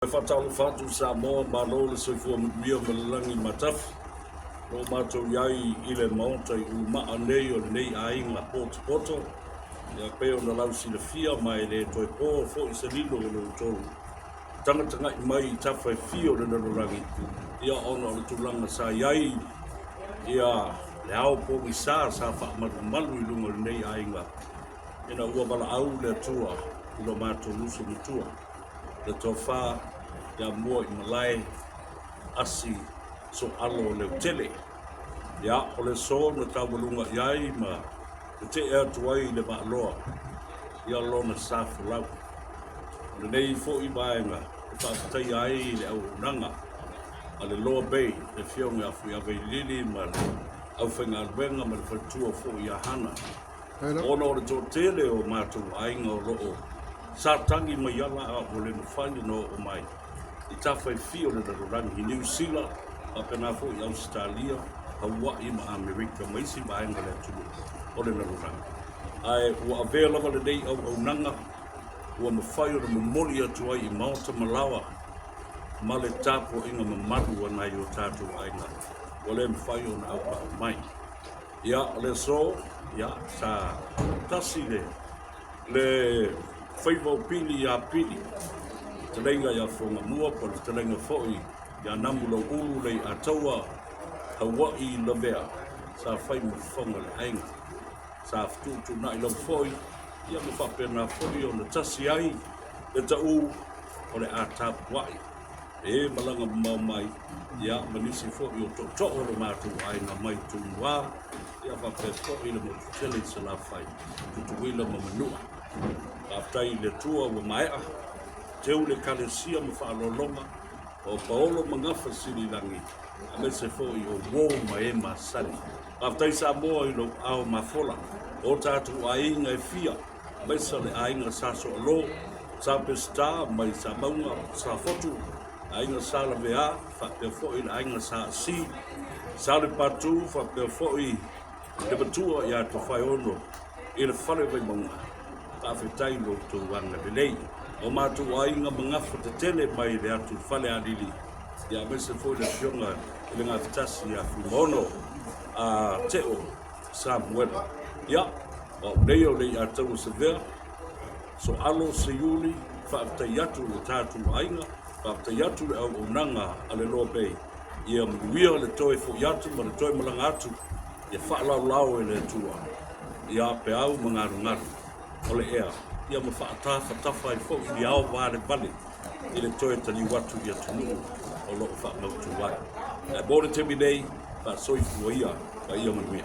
Fatalo fatu sa mo malo le so fu mio malangi mataf no mato yai ile monta u ma anei o nei ainga poto ya peo na lau si le fia mai le toi po fo i se lilo le to tanga mai tafa fio le no rangi ia ono le tulanga sa yai ia le au po i sa fa malu i lunga nei ainga ina ua bala au le tua lo mato lusu tua le tofa ya mua i malai asi so alo le tele ya ole so na tawalunga yai ma te e tuai le ba loa ya lo na safu lau le nei fo i baenga fa tai ai le au nanga ale loa bay le fionga afu ya bay lili ma au fenga benga ma le fatua fo ya hana ono le tele o matu ainga o loo sa tangi mai yala a ole no fali no o mai i tawhai fio le rangi i New Zealand a pena fo i Australia Hawaii ma Amerika mai si baenga le tulu ole na rangi ai ua avea lava le dei au nanga ua mawhai o le mamoli atu ai i Maota Malawa ma le tapo inga mamadu ana i o tātou ainga ole mawhai o na au pa mai ia le so ia sa tasi le whaivau pili a pili te lenga ia whonga mua pa te lenga whoi ia namula ulu lei a taua Hawaii lavea sa whai mo whonga le ainga sa ftutu na ilo whoi ia mo whapena whoi o na tasi ai le ta u o le a tapu wai e malanga mau mai ia manisi whoi o to o le mātu ainga mai tunua ia whape whoi le mo tutele sa la whai tutuila ma manua aftai le tua wa maea teu le kalesia ma whaalolonga o paolo mangafa sili langi a me se foi o wō mai ma sali aftai sa moa i lo ao mafola o tātu ainga e fia mai sa le ainga sa so alo sa pesta mai sa maunga sa fotu ainga sa la vea whape foi le ainga sa si sa le patu whape foi le batua ia to whai ono i le whale vai maunga awhitai lo tu wanga bilei o matu ainga mangafa te tele mai le atu whale alili ia mese foi le fionga le ngā fitasi a fumono a teo Samuela ia o leo le a tau se vea so alo se yuli whaaftai atu le tātu ainga whaaftai atu le au nanga ale loa bei ia mwia le toe fo yatu ma le toe malanga atu ia whaalau lau e le tua ia pe au mangaru ole ea ia ma whaatafa i fo i au wāre vale i le toe tali watu ia tunu o loo whaamautu wai. Bore te mi nei, soi fua ia, ka ia manuia.